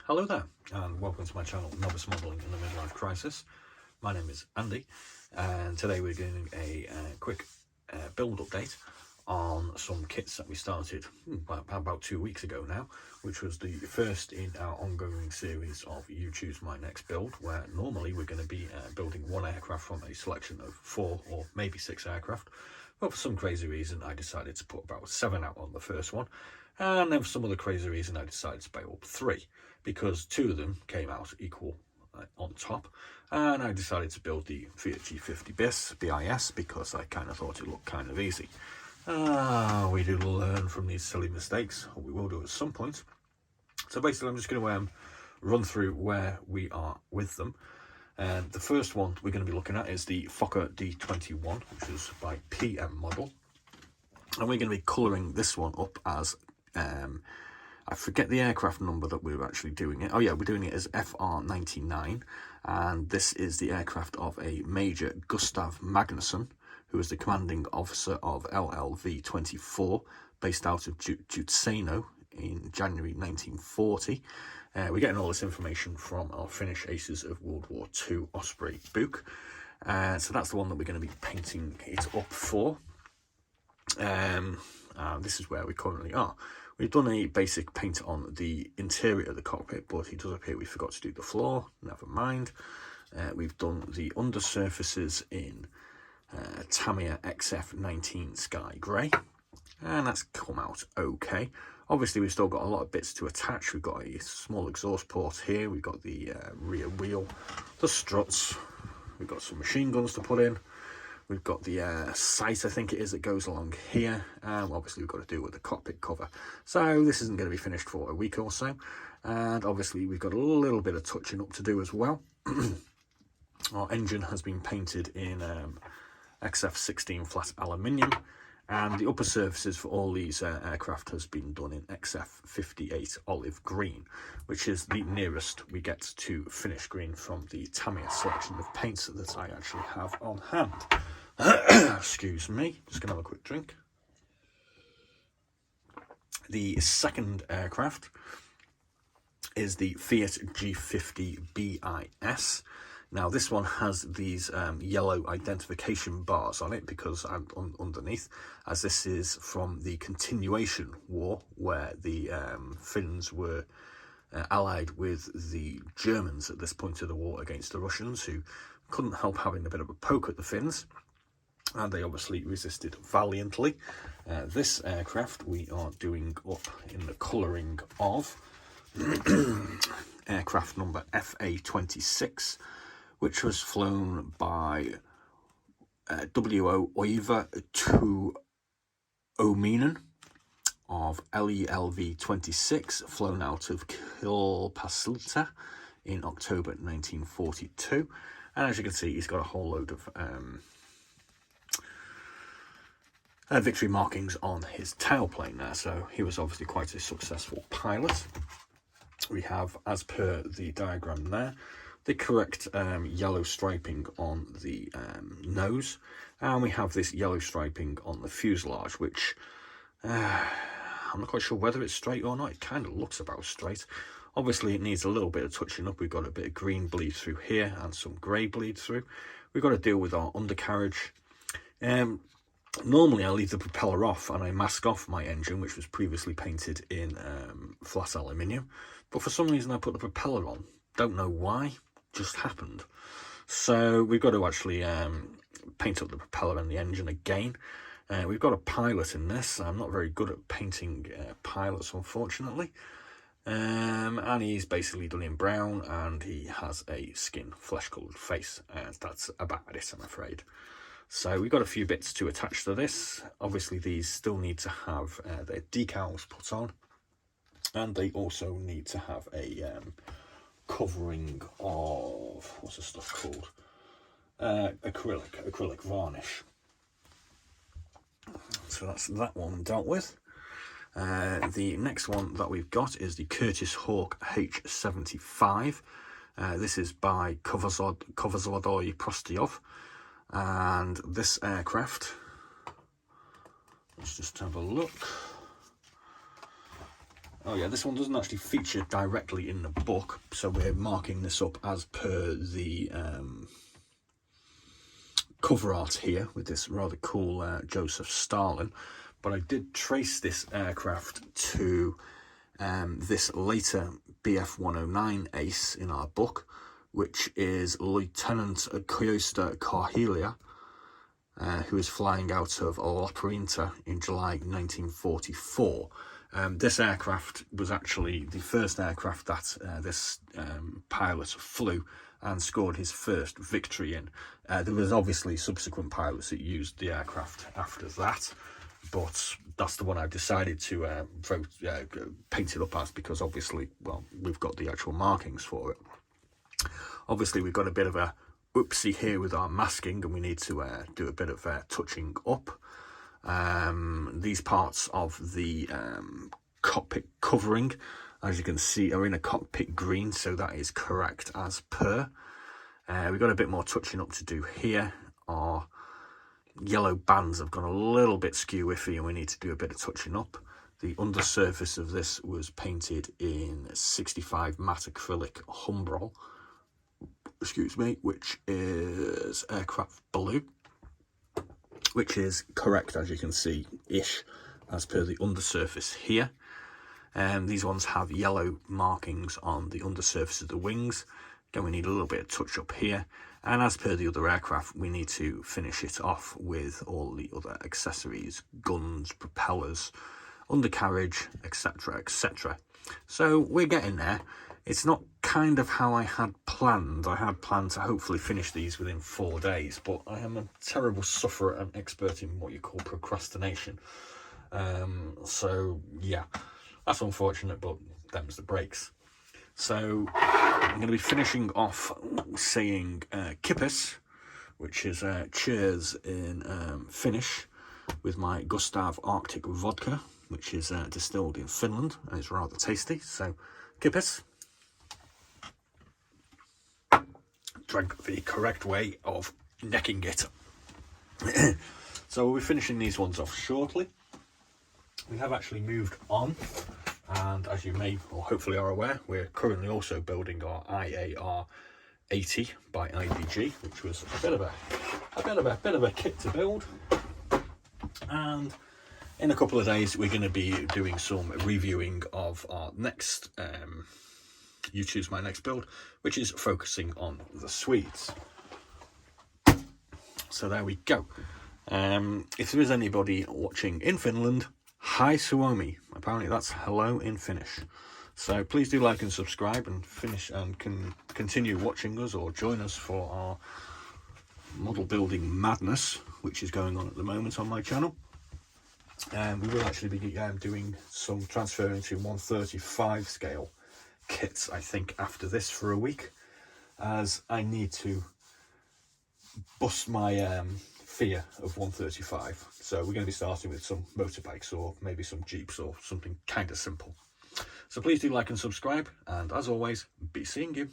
Hello there, and welcome to my channel, Novice Modelling in the Midlife Crisis. My name is Andy, and today we're doing a quick build update on some kits that we started about 2 weeks ago now, which was the first in our ongoing series of You Choose My Next Build, where normally we're going to be building one aircraft from a selection of 4 or maybe 6 aircraft. But for some crazy reason, I decided to put about 7 out on the first one. And then for some other crazy reason, I decided to build 3, because 2 of them came out equal on top. And I decided to build the Fiat G.50 BIS because I kind of thought it looked kind of easy. We do learn from these silly mistakes, or we will do at some point. So basically, I'm just going to run through where we are with them. And the first one we're going to be looking at is the Fokker D.XXI, which is by PM model. And we're going to be colouring this one up as, I forget the aircraft number that we were actually doing it. Oh yeah, we're doing it as FR99. And this is the aircraft of a Major Gustav Magnusson, who was the commanding officer of LLV-24, based out of Jutseno in January 1940. We're getting all this information from our Finnish Aces of World War II Osprey book. So that's the one that we're going to be painting it up for. This is where we currently are. We've done a basic paint on the interior of the cockpit, but it does appear we forgot to do the floor. Never mind. We've done the undersurfaces in Tamiya XF19 Sky Grey, and that's come out okay. Obviously, we've still got a lot of bits to attach. We've got a small exhaust port here. We've got the rear wheel, the struts. We've got some machine guns to put in. We've got the sight, I think it is, that goes along here. Obviously, we've got to do with the cockpit cover. So this isn't going to be finished for a week or so. And obviously, we've got a little bit of touching up to do as well. Our engine has been painted in XF16 flat aluminium. And the upper surfaces for all these aircraft has been done in XF58 olive green, which is the nearest we get to finish green from the Tamiya selection of paints that I actually have on hand. Excuse me, just going to have a quick drink. The second aircraft is the Fiat G.50 BIS. Now this one has these yellow identification bars on it because underneath, as this is from the continuation war where the Finns were allied with the Germans at this point of the war against the Russians, who couldn't help having a bit of a poke at the Finns, and they obviously resisted valiantly. This aircraft we are doing up in the colouring of aircraft number FA26, which was flown by W.O. Oiva to Ominen of LELV-26, flown out of Kilpasilta in October 1942. And as you can see, he's got a whole load of victory markings on his tailplane there, so he was obviously quite a successful pilot. We have, as per the diagram there, the correct yellow striping on the nose, and we have this yellow striping on the fuselage, which I'm not quite sure whether it's straight or not. It kind of looks about straight. Obviously, it needs a little bit of touching up. We've got a bit of green bleed through here and some grey bleed through. We've got to deal with our undercarriage. Normally, I leave the propeller off and I mask off my engine, which was previously painted in flat aluminium. But for some reason, I put the propeller on. Don't know why. Just happened. So we've got to actually paint up the propeller and the engine again. We've got a pilot in this. I'm not very good at painting pilots, unfortunately. And he's basically done in brown, and he has a skin flesh coloured face, and that's about it, I'm afraid. So we've got a few bits to attach to this. Obviously these still need to have their decals put on, and they also need to have a covering of, what's the stuff called, acrylic varnish. So that's that one dealt with. The next one that we've got is the Curtiss Hawk H75. This is by Kovazladoy Prostyov, and this aircraft, let's just have a look. Oh yeah, this one doesn't actually feature directly in the book, so we're marking this up as per the cover art here with this rather cool Joseph Stalin. But I did trace this aircraft to this later BF-109 ace in our book, which is Lieutenant Kyosta Karhelia, who is flying out of La Printa in July 1944. This aircraft was actually the first aircraft that this pilot flew and scored his first victory in. There was obviously subsequent pilots that used the aircraft after that, but that's the one I decided to paint it up as, because obviously, well, we've got the actual markings for it. Obviously, we've got a bit of a oopsie here with our masking, and we need to do a bit of touching up. These parts of the cockpit covering, as you can see, are in a cockpit green, so that is correct as per. We've got a bit more touching up to do here. Our yellow bands have gone a little bit skew iffy, and we need to do a bit of touching up. The undersurface of this was painted in 65 matte acrylic Humbrol, excuse me, which is aircraft blue, which is correct, as you can see, ish, as per the undersurface here. These ones have yellow markings on the undersurface of the wings. Again, we need a little bit of touch up here, and as per the other aircraft, we need to finish it off with all the other accessories, guns, propellers, undercarriage, etc, etc. So we're getting there. It's not kind of how I had planned. I had planned to hopefully finish these within 4 days, but I am a terrible sufferer and expert in what you call procrastination. So yeah, that's unfortunate, but them's the breaks. So I'm going to be finishing off saying kippis, which is cheers in Finnish, with my Gustav Arctic vodka, which is distilled in Finland and it's rather tasty. So kippis. Drank the correct way of necking it. So we'll be finishing these ones off shortly. We have actually moved on, and as you may or hopefully are aware, we're currently also building our IAR 80 by IBG, which was a bit of a kit to build. And in a couple of days, we're going to be doing some reviewing of our next You Choose My Next build, which is focusing on the Swedes. So there we go. If there is anybody watching in Finland, hi Suomi. Apparently that's hello in Finnish. So please do like and subscribe and continue watching us, or join us for our model building madness, which is going on at the moment on my channel. We will actually be doing some transferring to 135 scale kits, I think, after this for a week, as I need to bust my fear of 135. So we're going to be starting with some motorbikes, or maybe some Jeeps, or something kind of simple. So please do like and subscribe, and as always, be seeing you.